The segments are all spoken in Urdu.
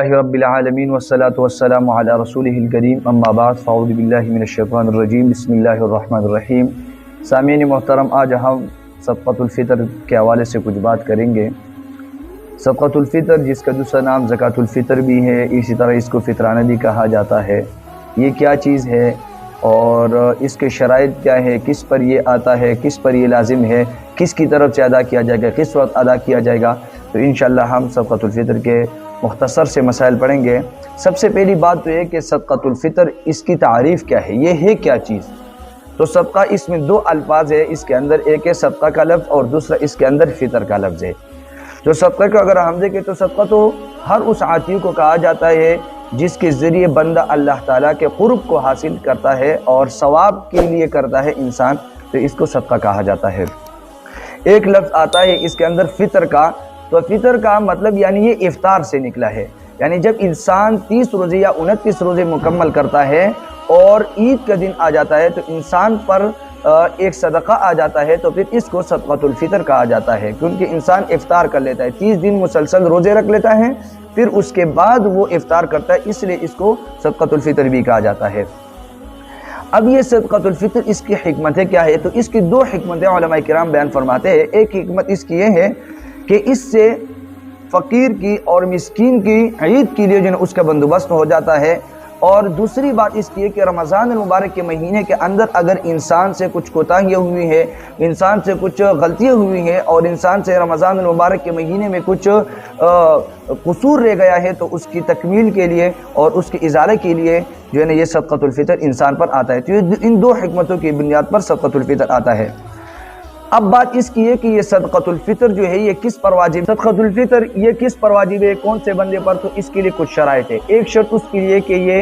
الحمدللہ رب العالمین والصلاة والسلام علی رسولہ الکریم اما بعد فاعوذ باللہ من الشیطان الرجیم بسم اللہ الرحمن الرحیم۔ سامعین محترم، آج ہم صدقۃ الفطر کے حوالے سے کچھ بات کریں گے۔ صدقۃ الفطر جس کا دوسرا نام زکوٰۃ الفطر بھی ہے، اسی طرح اس کو فطرانہ بھی کہا جاتا ہے۔ یہ کیا چیز ہے اور اس کے شرائط کیا ہے، کس پر یہ آتا ہے، کس پر یہ لازم ہے، کس کی طرف سے ادا کیا جائے گا، کس وقت ادا کیا جائے گا، تو انشاءاللہ ہم صدقۃ الفطر کے مختصر سے مسائل پڑھیں گے۔ سب سے پہلی بات تو یہ کہ صدقۃ الفطر اس کی تعریف کیا ہے، یہ ہے کیا چیز؟ تو صدقہ اس میں دو الفاظ ہے، اس کے اندر ایک ہے صدقہ کا لفظ اور دوسرا اس کے اندر فطر کا لفظ ہے۔ جو صدقہ کو اگر ہم دیکھیں تو صدقہ تو ہر اس عطیہ کو کہا جاتا ہے جس کے ذریعے بندہ اللہ تعالیٰ کے قرب کو حاصل کرتا ہے اور ثواب کے لیے کرتا ہے انسان، تو اس کو صدقہ کہا جاتا ہے۔ ایک لفظ آتا ہے اس کے اندر فطر کا، تو فطر کا مطلب یعنی یہ افطار سے نکلا ہے، یعنی جب انسان 30 روزے یا 29 روزے مکمل کرتا ہے اور عید کا دن آ جاتا ہے تو انسان پر ایک صدقہ آ جاتا ہے، تو پھر اس کو صدقۃ الفطر کہا جاتا ہے، کیونکہ انسان افطار کر لیتا ہے، 30 دن مسلسل روزے رکھ لیتا ہے، پھر اس کے بعد وہ افطار کرتا ہے، اس لیے اس کو صدقۃ الفطر بھی کہا جاتا ہے۔ اب یہ صدقۃ الفطر اس کی حکمتیں کیا ہے؟ تو اس کی دو حکمتیں علماء کرام بیان فرماتے ہیں۔ ایک حکمت اس کی یہ ہے کہ اس سے فقیر کی اور مسکین کی عید کے لیے جو اس کا بندوبست ہو جاتا ہے، اور دوسری بات اس کی ہے کہ رمضان المبارک کے مہینے کے اندر اگر انسان سے کچھ کوتاہیاں ہوئی ہیں، انسان سے کچھ غلطیاں ہوئی ہیں اور انسان سے رمضان المبارک کے مہینے میں کچھ قصور رہ گیا ہے، تو اس کی تکمیل کے لیے اور اس کی ازالے کے لیے جو ہے نا یہ صدقۃ الفطر انسان پر آتا ہے۔ تو ان دو حکمتوں کی بنیاد پر صدقۃ الفطر آتا ہے۔ اب بات اس کی ہے کہ یہ صدقۃ الفطر جو ہے یہ کس پر واجب، صدقۃ الفطر یہ کس پر واجب ہے، کون سے بندے پر؟ تو اس کے لیے کچھ شرائط ہے۔ ایک شرط اس کے لیے کہ یہ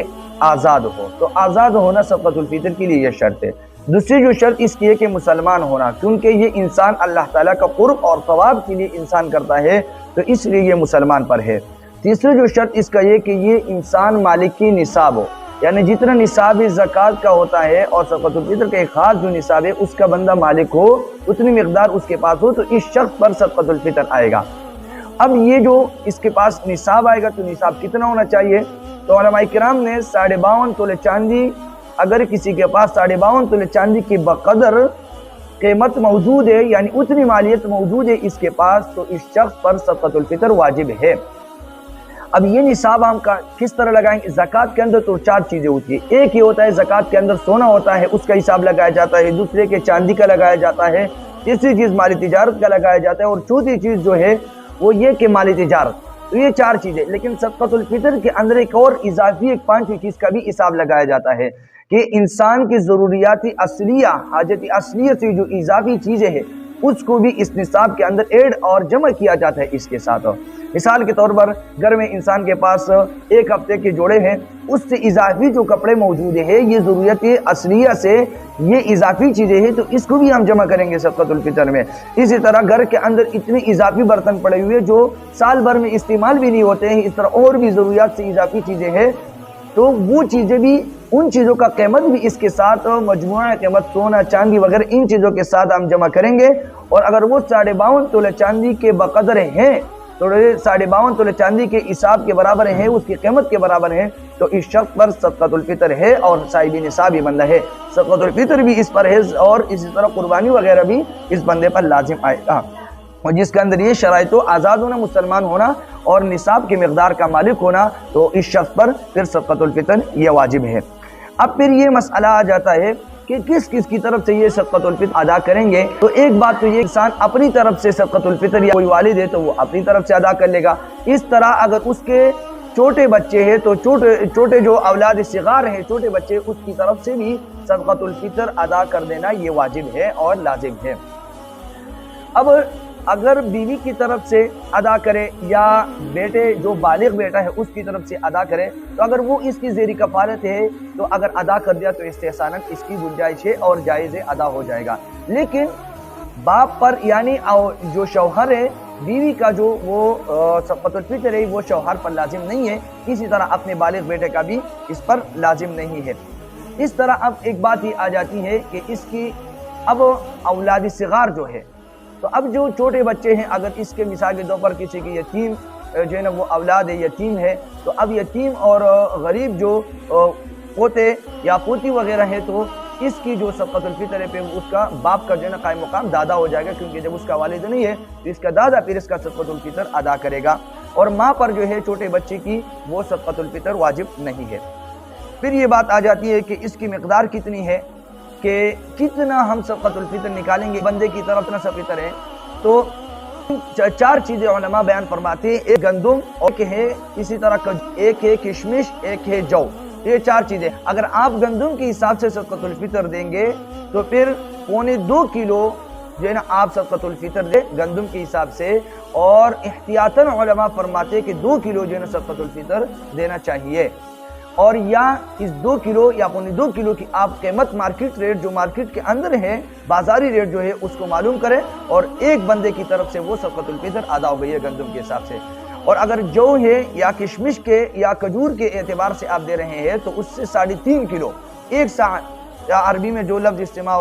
آزاد ہو، تو آزاد ہونا صدقۃ الفطر کے لیے یہ شرط ہے۔ دوسری جو شرط اس کی ہے کہ مسلمان ہونا، کیونکہ یہ انسان اللہ تعالیٰ کا قرب اور ثواب کے لیے انسان کرتا ہے، تو اس لیے یہ مسلمان پر ہے۔ تیسری جو شرط اس کا یہ کہ یہ انسان مالک کی نصاب ہو، یعنی جتنا نصاب زکوٰۃ کا ہوتا ہے اور صدقۃ الفطر کا ایک خاص جو نصاب ہے اس کا بندہ مالک ہو، اتنی مقدار اس کے پاس ہو، تو اس شخص پر صدقۃ الفطر آئے گا۔ اب یہ جو اس کے پاس نصاب آئے گا تو نصاب کتنا ہونا چاہیے؟ تو علماء کرام نے 52.5 تولے چاندی، اگر کسی کے پاس 52.5 تولے چاندی کی بقدر قیمت موجود ہے، یعنی اتنی مالیت موجود ہے اس کے پاس، تو اس شخص پر صدقۃ الفطر واجب ہے۔ اب یہ نصاب ہم کس طرح لگائیں گے؟ زکوٰۃ کے اندر تو 4 چیزیں ہوتی ہیں۔ ایک یہ ہوتا ہے زکوٰۃ کے اندر سونا ہوتا ہے، اس کا حساب لگایا جاتا ہے، دوسرے کے چاندی کا لگایا جاتا ہے، تیسری چیز مالی تجارت کا لگایا جاتا ہے، اور چوتھی چیز جو ہے وہ یہ کہ مالی تجارت۔ تو یہ 4 چیزیں، لیکن صدقۃ الفطر کے اندر ایک اور اضافی ایک 5ویں چیز کا بھی حساب لگایا جاتا ہے کہ انسان کی ضروریات اصلیہ، حاجت اصلیہ سے جو اضافی چیزیں ہیں اس کو بھی اس نصاب کے اندر ایڈ اور جمع کیا جاتا ہے اس کے ساتھ۔ مثال کے طور پر گھر میں انسان کے پاس 1 ہفتے کے جوڑے ہیں، اس سے اضافی جو کپڑے موجود ہیں، یہ ضروریت اصلیہ سے یہ اضافی چیزیں ہیں، تو اس کو بھی ہم جمع کریں گے صدقۃ الفطر میں۔ اسی طرح گھر کے اندر اتنے اضافی برتن پڑے ہوئے جو سال بھر میں استعمال بھی نہیں ہوتے ہیں، اس طرح اور بھی ضروریات سے اضافی چیزیں ہیں، تو وہ چیزیں بھی، ان چیزوں کا قیمت بھی اس کے ساتھ مجموعہ قیمت سونا چاندی وغیرہ ان چیزوں کے ساتھ ہم جمع کریں گے، اور اگر وہ 52.5 تولے چاندی کے بقدر ہیں، تو 52.5 تولے چاندی کے حساب کے برابر ہیں، اس کی قیمت کے برابر ہیں، تو اس شخص پر صدقۃ الفطر ہے اور صاحب نصاب ہی بندہ ہے، صدقۃ الفطر بھی اس پر ہے، اور اسی طرح قربانی وغیرہ بھی اس بندے پر لازم آئے گا، اور جس کے اندر یہ شرائط ہو، آزاد ہونا، مسلمان ہونا اور نصاب کی مقدار کا مالک ہونا، تو اس شخص پر پھر صدقۃ الفطر یہ واجب ہے۔ اب پھر یہ مسئلہ آ جاتا ہے کہ کس کس کی طرف سے یہ صدقۃ الفطر ادا کریں گے؟ تو ایک بات تو یہ انسان اپنی طرف سے صدقۃ الفطر، یا کوئی والد ہے تو وہ اپنی طرف سے ادا کر لے گا۔ اس طرح اگر اس کے چھوٹے بچے ہیں تو چھوٹے جو اولاد صغار ہیں، چھوٹے بچے، اس کی طرف سے بھی صدقۃ الفطر ادا کر دینا یہ واجب ہے اور لازم ہے۔ اب اگر بیوی کی طرف سے ادا کرے یا بیٹے جو بالغ بیٹا ہے اس کی طرف سے ادا کرے، تو اگر وہ اس کی زیر کفالت ہے تو اگر ادا کر دیا تو استحساناً اس کی گنجائش ہے اور جائز ادا ہو جائے گا۔ لیکن باپ پر، یعنی جو شوہر ہے، بیوی کا جو وہ صدقۃ الفطر ہے وہ شوہر پر لازم نہیں ہے، اسی طرح اپنے بالغ بیٹے کا بھی اس پر لازم نہیں ہے۔ اس طرح اب ایک بات ہی آ جاتی ہے کہ اس کی اب اولاد صغار جو ہے، تو اب جو چھوٹے بچے ہیں، اگر اس کے مثال کے طور پر کسی کی یتیم جو ہے نا وہ اولاد ہے، یتیم ہے، تو اب یتیم اور غریب جو پوتے یا پوتی وغیرہ ہے تو اس کی جو صدقۃ الفطر ہے پہ اس کا باپ کا جو ہے نا قائم مقام دادا ہو جائے گا، کیونکہ جب اس کا والد نہیں ہے تو اس کا دادا پھر اس کا صدقۃ الفطر ادا کرے گا، اور ماں پر جو ہے چھوٹے بچے کی وہ صدقۃ الفطر واجب نہیں ہے۔ پھر یہ بات آ جاتی ہے کہ اس کی مقدار کتنی ہے، کہ کتنا ہم صدقۃ الفطر نکالیں گے بندے کی طرف، اتنا سا فطر ہے۔ تو چار چیزیں علماء بیان فرماتے ہیں، ایک گندم، ایک ہے اسی طرح ایک ہے کشمش، ایک ہے جو، یہ چار چیزیں۔ اگر آپ گندم کے حساب سے صدقۃ الفطر دیں گے تو پھر 2.25 کلو جو ہے نا آپ صدقۃ الفطر دیں گندم کے حساب سے، اور احتیاطاً علماء فرماتے ہیں کہ 2 کلو جو ہے نا صدقۃ الفطر دینا چاہیے، اور یا اس 2 کلو یا 2.25 کلو کی آپ قیمت مارکیٹ ریٹ جو مارکیٹ کے اندر ہے، بازاری ریٹ جو ہے اس کو معلوم کریں، اور ایک بندے کی طرف سے وہ صدقۃ الفطر ادا ہو گئی ہے گندم کے حساب سے۔ اور اگر جو ہے یا کشمش کے یا کھجور کے اعتبار سے آپ دے رہے ہیں تو اس سے 3.5 کلو، ایک سا، عربی میں جو لفظ استعمال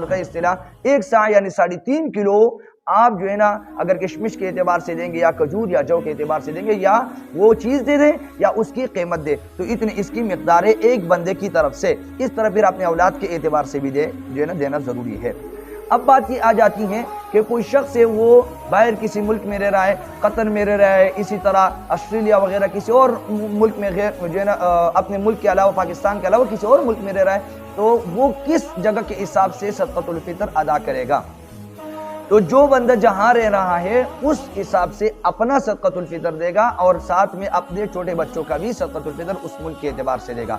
ہوتا ہے اصطلاح 1 سا یعنی 3.5 کلو آپ جو ہے نا اگر کشمش کے اعتبار سے دیں گے یا کھجور یا جو کے اعتبار سے دیں گے، یا وہ چیز دے دیں یا اس کی قیمت دے، تو اتنی اس کی مقدار ہے ایک بندے کی طرف سے۔ اس طرح پھر اپنے اولاد کے اعتبار سے بھی جو ہے نا دینا ضروری ہے۔ اب بات یہ آ جاتی ہے کہ کوئی شخص ہے وہ باہر کسی ملک میں رہ رہا ہے، قطر میں رہ رہا ہے، اسی طرح آسٹریلیا وغیرہ کسی اور ملک میں غیر جو ہے نا اپنے ملک کے علاوہ، پاکستان کے علاوہ کسی اور ملک میں رہ رہا ہے، تو وہ کس جگہ کے حساب سے صدقۃ الفطر ادا کرے گا؟ تو جو بندہ جہاں رہ رہا ہے اس حساب سے اپنا صدقۃ الفطر دے گا، اور ساتھ میں اپنے چھوٹے بچوں کا بھی صدقۃ الفطر اس ملک کے اعتبار سے دے گا۔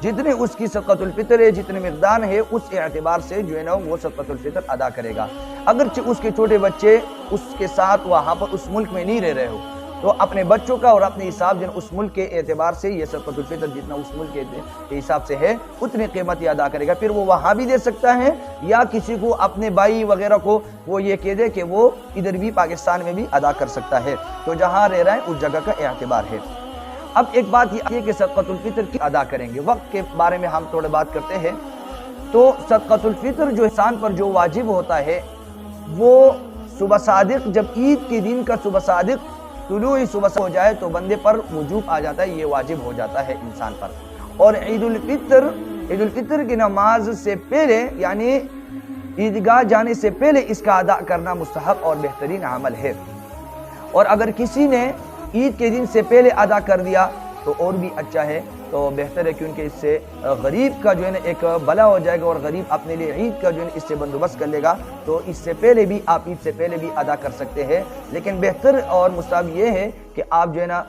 جتنے اس کی صدقۃ الفطر ہے، جتنے مقدار ہے، اس اعتبار سے جو ہے نا وہ صدقۃ الفطر ادا کرے گا۔ اگرچہ اس کے چھوٹے بچے اس کے ساتھ وہاں پر اس ملک میں نہیں رہ رہے ہو، تو اپنے بچوں کا اور اپنے حساب جو اس ملک کے اعتبار سے یہ صدقۃ الفطر جتنا اس ملک کے حساب سے ہے اتنی قیمت ہی ادا کرے گا۔ پھر وہ وہاں بھی دے سکتا ہے، یا کسی کو اپنے بھائی وغیرہ کو وہ یہ کہہ دے کہ وہ ادھر بھی پاکستان میں بھی ادا کر سکتا ہے، تو جہاں رہ رہا ہے اس جگہ کا اعتبار ہے۔ اب ایک بات یہ ہے کہ صدقۃ الفطر کی ادا کریں گے، وقت کے بارے میں ہم تھوڑے بات کرتے ہیں۔ تو صدقۃ الفطر جو انسان پر جو واجب ہوتا ہے وہ صبح صادق، جب عید کے دن کا صبح صادق طلوع صبح ہو جائے تو بندے پر وجوب آ جاتا ہے، یہ واجب ہو جاتا ہے انسان پر۔ اور عید الفطر کی نماز سے پہلے یعنی عیدگاہ جانے سے پہلے اس کا ادا کرنا مستحب اور بہترین عمل ہے، اور اگر کسی نے عید کے دن سے پہلے ادا کر دیا تو اور بھی اچھا ہے، تو بہتر ہے، کیونکہ اس سے غریب کا جو ہے نا ایک بھلا ہو جائے گا، اور غریب اپنے لیے عید کا جو ہے نا اس سے بندوبست کر لے گا، تو اس سے پہلے بھی آپ عید سے پہلے بھی ادا کر سکتے ہیں۔ لیکن بہتر اور مستحب یہ ہے کہ آپ جو ہے نا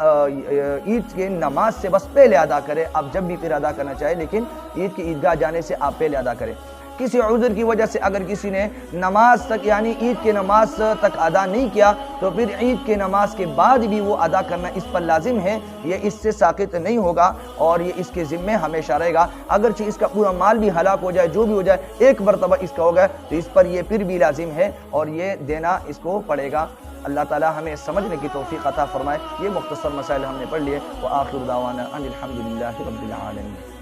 عید کی نماز سے بس پہلے ادا کریں، آپ جب بھی پھر ادا کرنا چاہیں، لیکن عید کی عیدگاہ جانے سے آپ پہلے ادا کریں۔ کسی عذر کی وجہ سے اگر کسی نے نماز تک یعنی عید کے نماز تک ادا نہیں کیا تو پھر عید کے نماز کے بعد بھی وہ ادا کرنا اس پر لازم ہے، یہ اس سے ساقط نہیں ہوگا اور یہ اس کے ذمے ہمیشہ رہے گا۔ اگرچہ اس کا پورا مال بھی ہلاک ہو جائے، جو بھی ہو جائے، ایک مرتبہ اس کا ہو گیا تو اس پر یہ پھر بھی لازم ہے اور یہ دینا اس کو پڑے گا۔ اللہ تعالی ہمیں سمجھنے کی توفیق عطا فرمائے۔ یہ مختصر مسائل ہم نے پڑھ لیے۔ وآخر دعوانا ان الحمدللہ رب العالمین۔